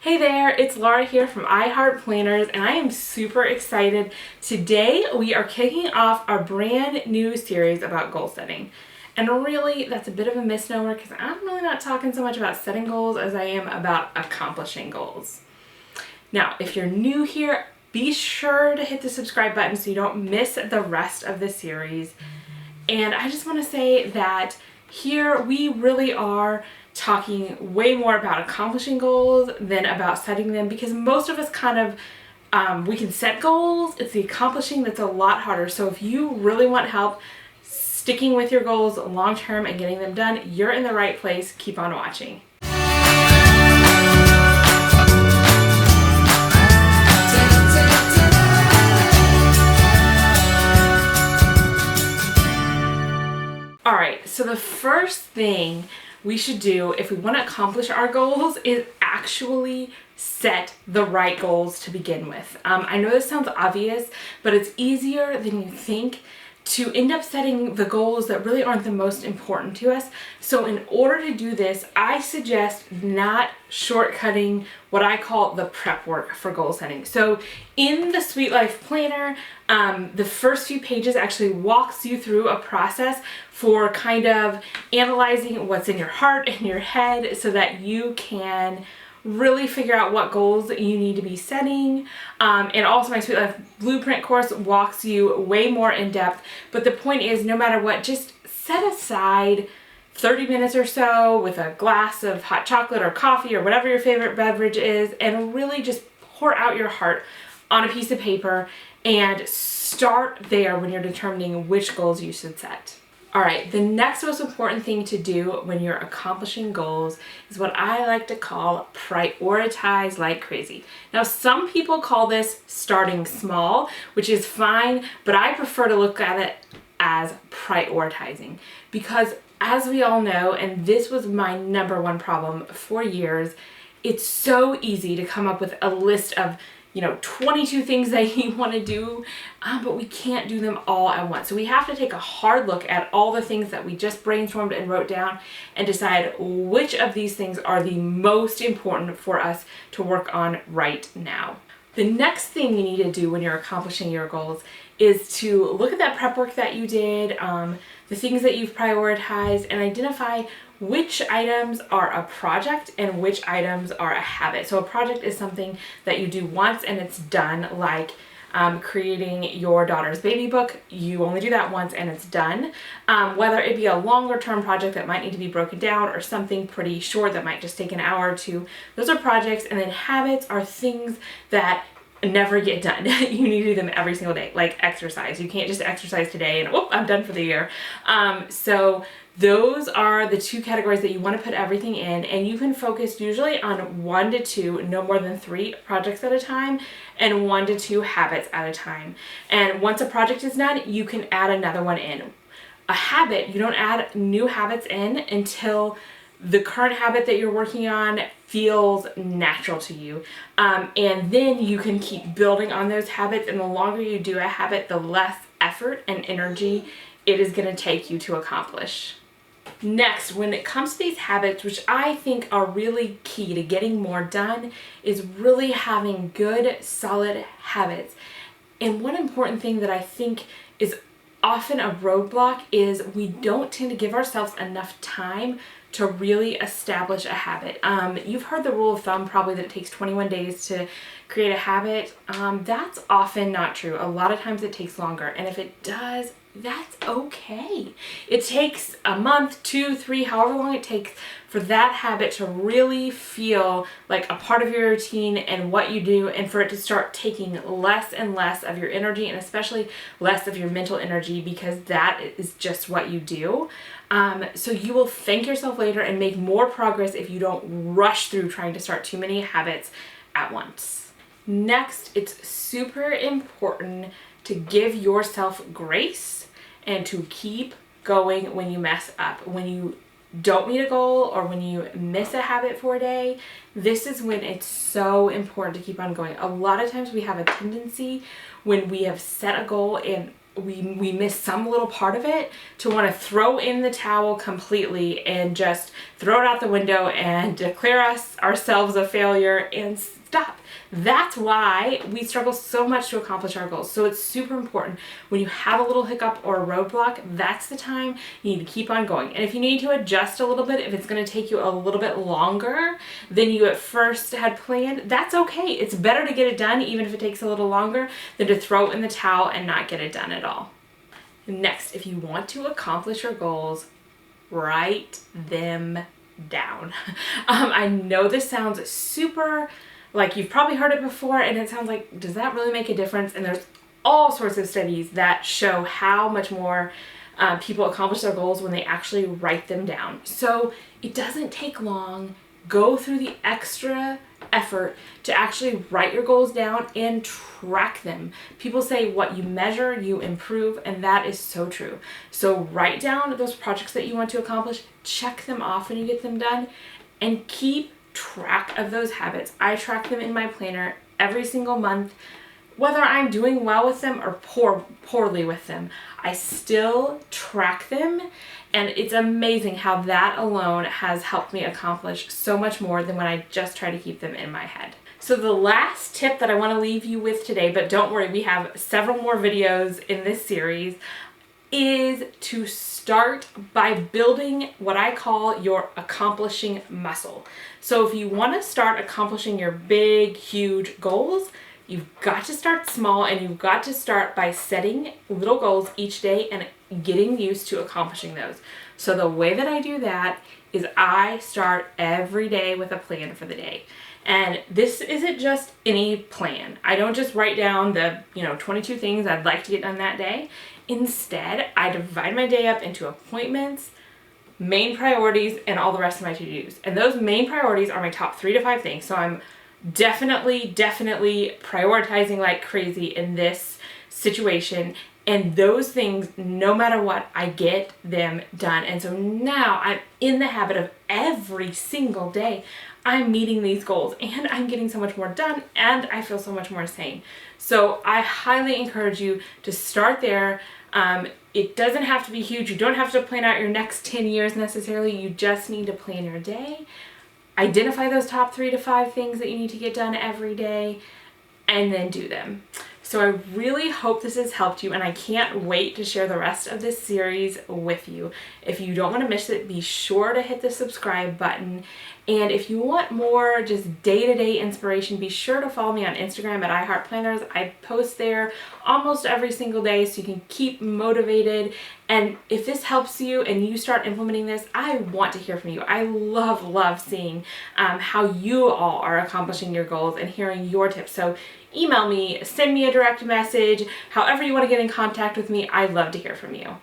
Hey there, it's Laura here from iHeart Planners, and I am super excited. Today we are kicking off our brand new series about goal setting. And really, that's a bit of a misnomer because I'm really not talking so much about setting goals as I am about accomplishing goals. Now, if you're new here, be sure to hit the subscribe button so you don't miss the rest of the series. And I just want to say that here we really are talking way more about accomplishing goals than about setting them, because most of us we can set goals. It's the accomplishing that's a lot harder. So if you really want help sticking with your goals long term and getting them done, you're in the right place. Keep on watching. All right, so the first thing we should do if we want to accomplish our goals is actually set the right goals to begin with. I know this sounds obvious, but it's easier than you think to end up setting the goals that really aren't the most important to us. So in order to do this, I suggest not shortcutting what I call the prep work for goal setting. So in the Sweet Life Planner, the first few pages actually walks you through a process for kind of analyzing what's in your heart and your head so that you can really figure out what goals you need to be setting. And also my Sweet Life Blueprint course walks you way more in depth. But the point is, no matter what, just set aside 30 minutes or so with a glass of hot chocolate or coffee or whatever your favorite beverage is, and really just pour out your heart on a piece of paper and start there when you're determining which goals you should set. All right, the next most important thing to do when you're accomplishing goals is what I like to call prioritize like crazy. Now, some people call this starting small, which is fine, but I prefer to look at it as prioritizing, because as we all know, and this was my number one problem for years, it's so easy to come up with a list of 22 things that you want to do, but we can't do them all at once. So we have to take a hard look at all the things that we just brainstormed and wrote down and decide which of these things are the most important for us to work on right now. The next thing you need to do when you're accomplishing your goals is to look at that prep work that you did, the things that you've prioritized, and identify which items are a project and which items are a habit. So a project is something that you do once and it's done, like creating your daughter's baby book. You only do that once and it's done. Whether it be a longer term project that might need to be broken down or something pretty short that might just take an hour or two, those are projects. And then habits are things that never get done. You need to do them every single day, like exercise. You can't just exercise today and I'm done for the year. So those are the two categories that you want to put everything in, and you can focus usually on 1 to 2, no more than 3 projects at a time, and 1 to 2 habits at a time. And once a project is done, you can add another one in. A habit, you don't add new habits in until the current habit that you're working on feels natural to you. And then you can keep building on those habits, and the longer you do a habit, the less effort and energy it is going to take you to accomplish. Next, when it comes to these habits, which I think are really key to getting more done, is really having good, solid habits. And one important thing that I think is often a roadblock is we don't tend to give ourselves enough time to really establish a habit. You've heard the rule of thumb probably that it takes 21 days to create a habit. That's often not true. A lot of times it takes longer. And if it does, that's okay. It takes a month, 2, 3, however long it takes for that habit to really feel like a part of your routine and what you do, and for it to start taking less and less of your energy, and especially less of your mental energy, because that is just what you do. So you will thank yourself later and make more progress if you don't rush through trying to start too many habits at once. Next, it's super important to give yourself grace and to keep going when you mess up. When you don't meet a goal or when you miss a habit for a day, this is when it's so important to keep on going. A lot of times we have a tendency when we have set a goal and we miss some little part of it to want to throw in the towel completely and just throw it out the window and declare ourselves a failure and stop. That's why we struggle so much to accomplish our goals. So it's super important when you have a little hiccup or a roadblock, that's the time you need to keep on going. And if you need to adjust a little bit, if it's going to take you a little bit longer than you at first had planned, that's okay. It's better to get it done even if it takes a little longer than to throw in the towel and not get it done at all. Next, if you want to accomplish your goals, write them down. I know this sounds super, like you've probably heard it before, and it sounds like, does that really make a difference? And there's all sorts of studies that show how much more people accomplish their goals when they actually write them down. So it doesn't take long. Go through the extra effort to actually write your goals down and track them. People say what you measure, you improve, and that is so true. So write down those projects that you want to accomplish, check them off when you get them done, and keep track of those habits. I track them in my planner every single month. Whether I'm doing well with them or poorly with them, I still track them, and it's amazing how that alone has helped me accomplish so much more than when I just try to keep them in my head. So the last tip that I want to leave you with today, but don't worry, we have several more videos in this series, is to start by building what I call your accomplishing muscle. So if you want to start accomplishing your big, huge goals, you've got to start small, and you've got to start by setting little goals each day and getting used to accomplishing those. So the way that I do that is I start every day with a plan for the day. And this isn't just any plan. I don't just write down the 22 things I'd like to get done that day. Instead, I divide my day up into appointments, main priorities, and all the rest of my to-dos. And those main priorities are my top 3 to 5 things. So I'm definitely prioritizing like crazy in this situation. And those things, no matter what, I get them done. And so now I'm in the habit of every single day I'm meeting these goals, and I'm getting so much more done, and I feel so much more sane. So I highly encourage you to start there. It doesn't have to be huge. You don't have to plan out your next 10 years necessarily. You just need to plan your day. Identify those top 3 to 5 things that you need to get done every day, and then do them. So I really hope this has helped you, and I can't wait to share the rest of this series with you. If you don't want to miss it, be sure to hit the subscribe button. And if you want more just day-to-day inspiration, be sure to follow me on Instagram at iHeartPlanners. I post there almost every single day so you can keep motivated. And if this helps you and you start implementing this, I want to hear from you. I love seeing how you all are accomplishing your goals and hearing your tips. So email me, send me a direct message, however you want to get in contact with me. I'd love to hear from you.